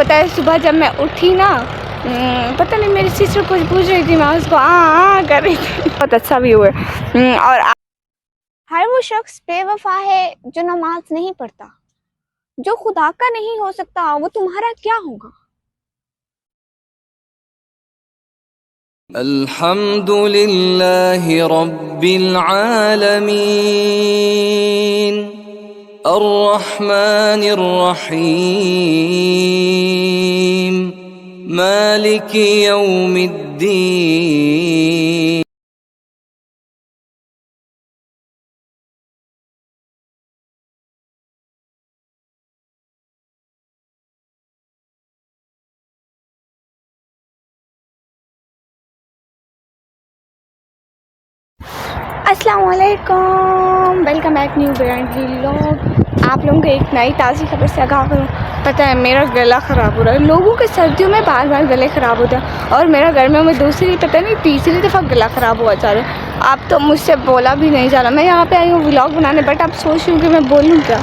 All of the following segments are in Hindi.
बताया सुबह जब मैं उठी ना, पता नहीं मेरी सिस्टर कुछ पूछ रही थी, मैं उसको कर रही थी। बहुत अच्छा व्यू है। और हर वो शख्स बेवफा है जो नमाज नहीं पढ़ता। जो खुदा का नहीं हो सकता वो तुम्हारा क्या होगा। अल्हम्दुलिल्लाहि रब्बिल आलमीन अर्रहमानिर रहीम मालिकि यौमिद्दीन। अस्सलाम वालेकुम, welcome back new brand vlog. आप लोगों को एक नई ताज़ी खबर से आगाह करूँ। पता है मेरा गला ख़राब हो रहा है। लोगों के सर्दियों में बार बार गले ख़राब होते हैं और मेरा गर्मियों में दूसरी पता नहीं तीसरी दफ़ा गला ख़राब हुआ जा रहा है। आप तो मुझसे बोला भी नहीं जा रहा। मैं यहाँ पे आई हूँ व्लॉग बनाने, बट आप सोच रही हूँ कि मैं बोलूँ क्या।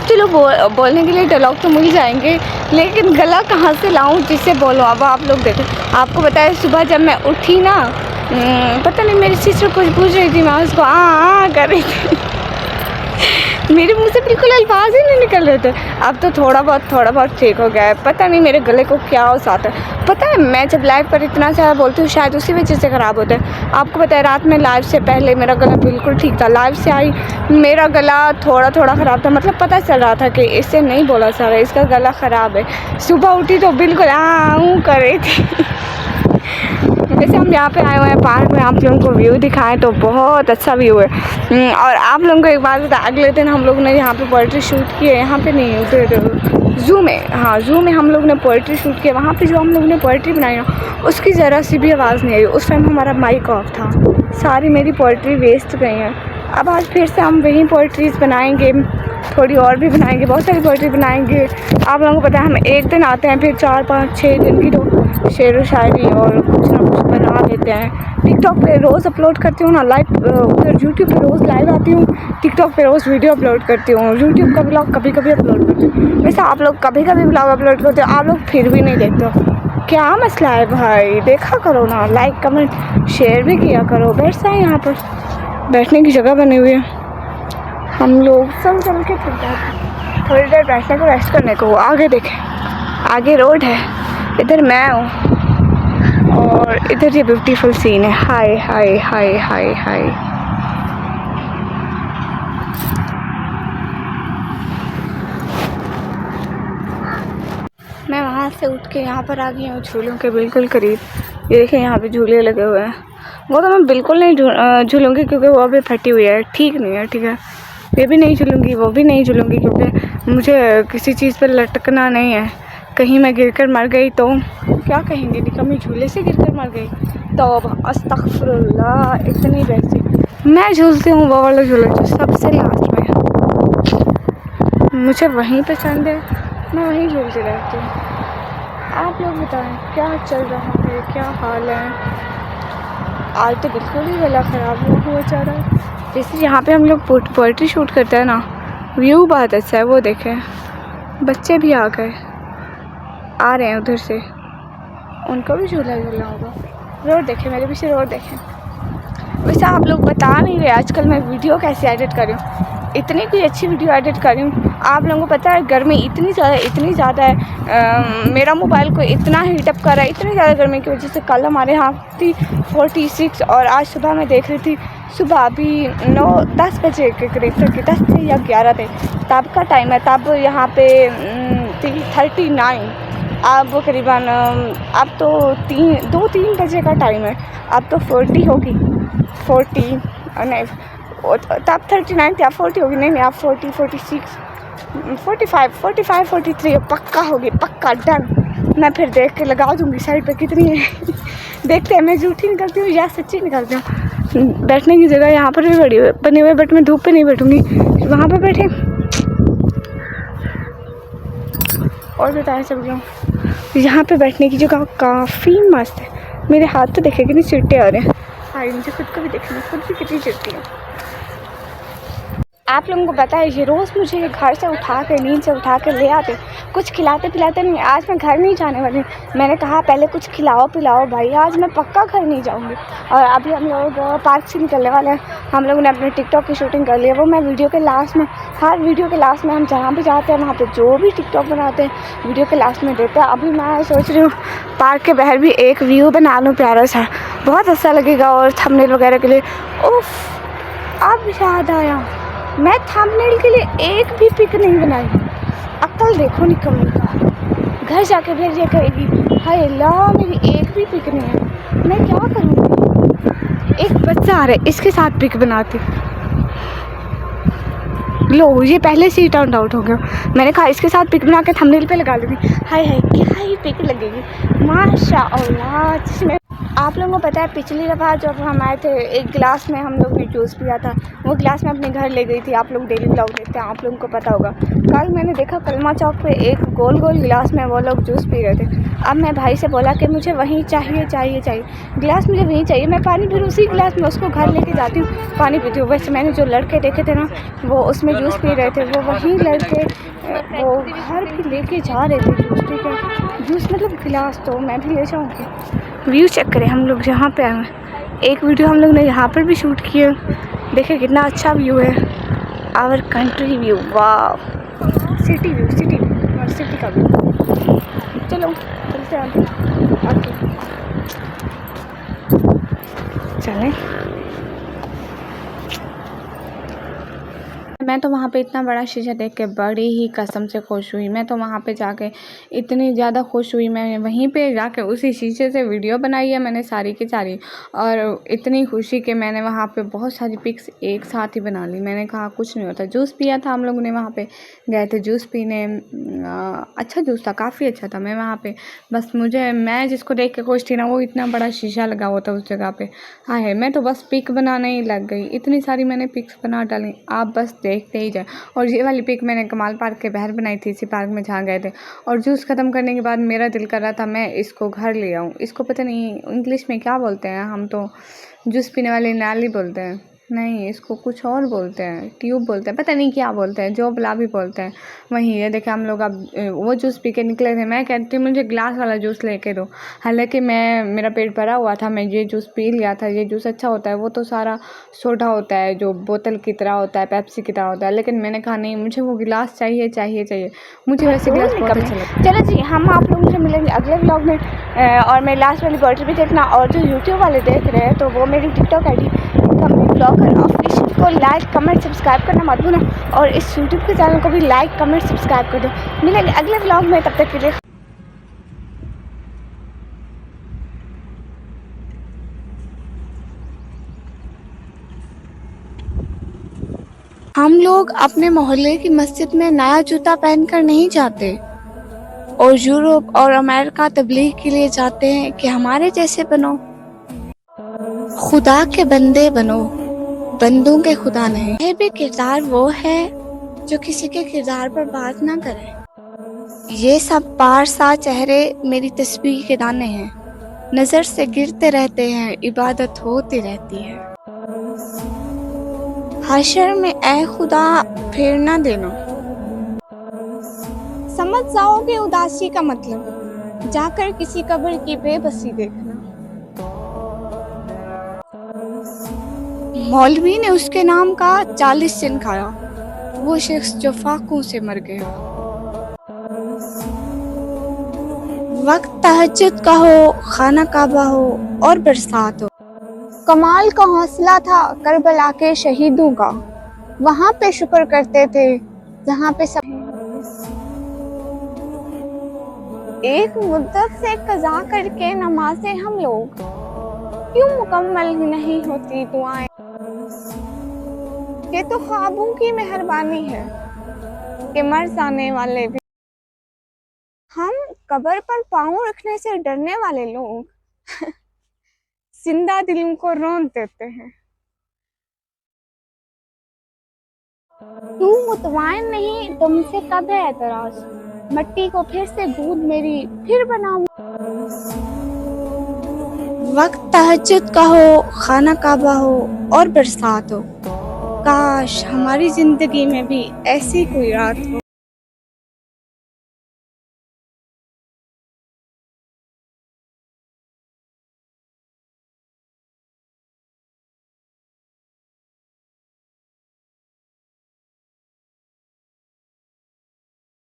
चलो बोलने के लिए डायलॉग तो मिल जाएंगे, लेकिन गला कहाँ से लाऊँ जिससे बोलूँ। अब आप लोग देखें, आपको बताया सुबह जब मैं उठी ना, पता नहीं मेरी सिस्टर कुछ पूछ रही थी, मैं उसको कर रही थी। मेरे मुंह से बिल्कुल अल्फाज ही नहीं निकल रहे थे। अब तो थोड़ा बहुत ठीक हो गया है। पता नहीं मेरे गले को क्या हो जाता है। पता है मैं जब लाइव पर इतना ज़्यादा बोलती हूँ शायद उसी वजह से ख़राब होता है। आपको पता है रात में लाइव से पहले मेरा गला बिल्कुल ठीक था। लाइव से आई मेरा गला थोड़ा ख़राब था, मतलब पता चल रहा था कि इससे नहीं बोला जा रहा है, इसका गला ख़राब है। सुबह उठी तो बिल्कुल कर रही थी। वैसे हम यहाँ पे आए हुए हैं पार्क में, आप लोगों को व्यू दिखाएं तो बहुत अच्छा व्यू है। और आप लोगों को एक बात बता, अगले दिन हम लोग ने यहाँ पे पोइट्री शूट की है। यहाँ पे नहीं, उधर ज़ू में, हाँ ज़ू में हम लोग ने पोइट्री शूट किया। वहाँ पे जो हम लोग ने पोइट्री बनाई ना, उसकी ज़रा सी भी आवाज़ नहीं आई। उस टाइम हमारा माइक ऑफ था, सारी मेरी पोइट्री वेस्ट गई हैं। अब आज फिर से हम वही पोइट्रीज़ बनाएंगे, थोड़ी और भी बनाएंगे, बहुत सारी पोइट्री बनाएंगे। आप लोगों को पता है हम एक दिन आते हैं, फिर 4 5 6 दिन की तो शेर व शायरी और कुछ ना कुछ बना लेते हैं। टिकटॉक पे रोज़ अपलोड करती हूँ ना लाइव, उधर यूट्यूब पे रोज़ लाइव आती हूँ, टिकटॉक पे रोज़ वीडियो अपलोड करती हूँ, यूट्यूब का ब्लॉग कभी कभी अपलोड करती हूँ। वैसे आप लोग कभी कभी ब्लॉग अपलोड करते हो, आप लोग फिर भी नहीं देखते हो। क्या मसला है भाई, देखा करो ना, लाइक कमेंट शेयर भी किया करो। बैठ जाए, यहाँ पर बैठने की जगह बनी हुई है। हम लोग चल के थक जाते हैं, थोड़ी देर बैठने को, रेस्ट करने को। आगे देखें, आगे रोड है, इधर मैं हूँ और इधर ये ब्यूटीफुल सीन है। हाय हाय हाय हाय हाय। मैं वहाँ से उठ के यहाँ पर आ गई हूँ झूलों के बिल्कुल करीब। ये देखिए यहाँ पे झूले लगे हुए हैं। वो तो मैं बिल्कुल नहीं झूलूँगी क्योंकि वो अभी फटी हुई है, ठीक नहीं है, ठीक है। ये भी नहीं झूलूँगी, वो भी नहीं झूलूँगी क्योंकि मुझे किसी चीज़ पर लटकना नहीं है। कहीं मैं गिरकर मर गई तो क्या कहेंगे, निकम्मी झूले से गिरकर मर गई तो अस्तगफुरुल्लाह। इतनी वैसी मैं झूलती हूँ वो वाला झूला जो सबसे लास्ट में, मुझे वहीं पसंद है, मैं वहीं झूलती रहती हूँ। आप लोग बताएं क्या चल रहा है, क्या हाल है। आज तो बिल्कुल ही गला ख़राब हुआ जा रहा है। जैसे यहाँ पे हम लोग पोइट्री शूट करते हैं ना, व्यू बहुत अच्छा है। वो देखें बच्चे भी आ रहे हैं उधर से, उनको भी झूला होगा। रोड देखें, मेरे पीछे रोड देखें। वैसे आप लोग बता नहीं रहे आजकल मैं वीडियो कैसे एडिट कर रही हूँ, इतनी कोई अच्छी वीडियो एडिट कर रही हूँ। आप लोगों को पता है गर्मी इतनी ज़्यादा है, मेरा मोबाइल को इतना हीटअप कर रहा है, इतनी ज़्यादा गर्मी की वजह से। कल हमारे यहाँ थी 46 और आज सुबह मैं देख रही थी, सुबह अभी 9-10 बजे के करीब तक, 10 थे या 11 थे तब का टाइम है। तब यहाँ पे 39, अब करीबन अब तो 2-3 बजे का टाइम है, अब तो 40 होगी, 40 नहीं तब 39 थी, अब 40 होगी। नहीं अब 40, 46, 45, 43 पक्का होगी, पक्का डन। मैं फिर देख के लगा दूँगी साइड पे कितनी है। देखते हैं मैं झूठी निकलती हूँ या सच्ची निकलती हूँ। बैठने की जगह यहाँ पर भी बनी हुई है, बट मैं धूप पे नहीं बैठूँगी, वहाँ पर बैठे। और बताएं सब लोग, यहाँ पे बैठने की जगह काफ़ी मस्त है। मेरे हाथ तो देखे कितने चिट्टे आ रहे हैं। हाय, मुझे खुद को भी देखना, खुद भी कितनी चिट्टी है। आप लोगों को पता है ये रोज़ मुझे घर से उठा के नींद से उठा के ले आते, कुछ खिलाते पिलाते नहीं। आज मैं घर नहीं जाने वाली, मैंने कहा पहले कुछ खिलाओ पिलाओ भाई, आज मैं पक्का घर नहीं जाऊंगी। और अभी हम लोग पार्क से निकलने वाले हैं। हम लोगों ने अपने टिकटॉक की शूटिंग कर ली है, वो मैं वीडियो के लास्ट में, हर वीडियो के लास्ट में हम जहाँ भी जाते हैं वहाँ पर जो भी टिकटॉक बनाते हैं वीडियो के लास्ट में देते हैं। अभी मैं सोच रही हूँ पार्क के बाहर भी एक व्यू बना लूँ प्यारा सा, बहुत अच्छा लगेगा और थंबनेल वगैरह के लिए। उफ, अब याद आया, मैं थंबनेल के लिए एक भी पिक नहीं बनाई। अक्ल देखो निकम्मी का, घर जाके फिर ये कहेगी हाय अल्लाह मेरी एक भी पिक नहीं है, मैं क्या करूँगी। एक बच्चा आ रहा है, इसके साथ पिक बनाती। लो ये पहले से ही टर्न आउट हो गया। मैंने कहा इसके साथ पिक बना के थंबनेल पे लगा लूँगी। हाय हाय क्या ही पिक लगेगी माशाअल्लाह। जिसमें आप लोगों को पता है पिछली दफ़ा जब हम आए थे एक गिलास में हम लोग ने जूस पिया था, वो गिलास में अपने घर ले गई थी। आप लोग डेली ब्लॉग देखते हैं, आप लोगों को पता होगा। कल मैंने देखा कलमा चौक पे एक गोल गोल गिलास में वो लोग जूस पी रहे थे। अब मैं भाई से बोला कि मुझे वहीं चाहिए गिलास, मुझे वहीं चाहिए। मैं पानी फिर उसी गिलास में उसको घर लेके जाती हूँ, पानी पीती हूँ। वैसे मैंने जो लड़के देखे थे ना वो उसमें जूस पी रहे थे, वो वहीं लड़के वो घर भी लेके जा रहे थे जूस। ठीक है, जूस मतलब गिलास, तो मैं भी ले जाऊँगी। व्यू चेक करें, हम लोग जहाँ पे आए हैं, एक वीडियो हम लोग ने यहाँ पर भी शूट किया। देखिए कितना अच्छा व्यू है, आवर कंट्री व्यू, वाह, सिटी व्यू और सिटी का व्यू। चलो चलते हैं आगे, चलें। मैं तो वहाँ पे इतना बड़ा शीशा देख के बड़ी ही कसम से खुश हुई। मैं तो वहाँ पे जाके इतनी ज़्यादा खुश हुई, मैं वहीं पे जाके उसी शीशे से वीडियो बनाई है मैंने सारी की सारी। और इतनी खुशी कि मैंने वहाँ पे बहुत सारी पिक्स एक साथ ही बना ली। मैंने कहा कुछ नहीं होता। जूस पिया था हम लोगों ने, वहाँ पे गए थे जूस पीने, अच्छा जूस था, काफ़ी अच्छा था। मैं वहाँ पे बस मैं जिसको देख के खुश थी ना, वो इतना बड़ा शीशा लगा हुआ था उस जगह पे। हाँ है, मैं तो बस पिक बनाने ही लग गई, इतनी सारी मैंने पिक्स बना डाली, आप बस देखते ही जाए। और ये वाली पिक मैंने कमाल पार्क के बाहर बनाई थी, इसी पार्क में जहाँ गए थे। और जूस ख़त्म करने के बाद मेरा दिल कर रहा था मैं इसको घर ले आऊँ। इसको पता नहीं इंग्लिश में क्या बोलते हैं, हम तो जूस पीने वाले नाली बोलते हैं, नहीं इसको कुछ और बोलते हैं, ट्यूब बोलते हैं, पता नहीं क्या बोलते हैं, जो बुला भी बोलते हैं वहीं। ये देखे हम लोग अब वो जूस पी के निकले थे। मैं कहती हूँ मुझे ग्लास वाला जूस लेके दो, हालांकि मेरा पेट भरा हुआ था, मैं ये जूस पी लिया था। ये जूस अच्छा होता है, वो तो सारा सोडा होता है जो बोतल की तरह होता है, पेप्सी की तरह होता है। लेकिन मैंने कहा नहीं, मुझे वो गिलास चाहिए। मुझे वैसे गिलास बहुत अच्छा लगता है। चलो जी, हम आप लोगों से मिलेंगे अगले ब्लॉग में। और मेरी लास्ट वाली बॉटल भी देखना, और जो यूट्यूब वाले देख रहे हैं तो वो मेरी टिकटॉक ID ब्लॉगर ऑफिशियल को लाइक कमेंट सब्सक्राइब करना मत भूलना, और इस यूट्यूब के चैनल को भी लाइक कमेंट सब्सक्राइब कर दो। मिलेंगे अगले व्लॉग में, तब तक के लिए हम लोग अपने मोहल्ले की मस्जिद में नया जूता पहनकर नहीं जाते और यूरोप और अमेरिका तबलीग के लिए जाते हैं कि हमारे जैसे बनो, खुदा के बंदे बनो, बंदों के खुदा नहीं। यह भी किरदार वो है जो किसी के किरदार पर बात ना करे। ये सब पारसा चेहरे मेरी तस्वीर के दाने हैं, नजर से गिरते रहते हैं, इबादत होती रहती है। हशर में ऐ खुदा फेर ना देना। समझ जाओगे उदासी का मतलब, जाकर किसी कब्र की बेबसी देखना। मौलवी ने उसके नाम का 40 दिन खाया, वो शख्स जो फाकों से मर गया। वक्त तहज्जुद का हो, खाना काबा हो और बरसात हो। कमाल का हौसला था करबला के शहीदों का, वहाँ पे शुक्र करते थे जहाँ पे सब। एक मुद्दत से कज़ा करके नमाज़ें हम लोग, क्यों मुकम्मल ही नहीं होती दुआएं। ये तो ख्वाबों की मेहरबानी है कि मर जाने वाले भी। हम कब्र पर पाँव रखने से डरने वाले लोग जिंदा दिलों को रौंद देते हैं। तू मुतमईन नहीं, तुमसे कब है एतराज, मट्टी को फिर से गूंद मेरी फिर बनाऊं। वक्त तहज्जुद का हो, खाना काबा हो और बरसात हो। काश हमारी ज़िंदगी में भी ऐसी कोई रात हो।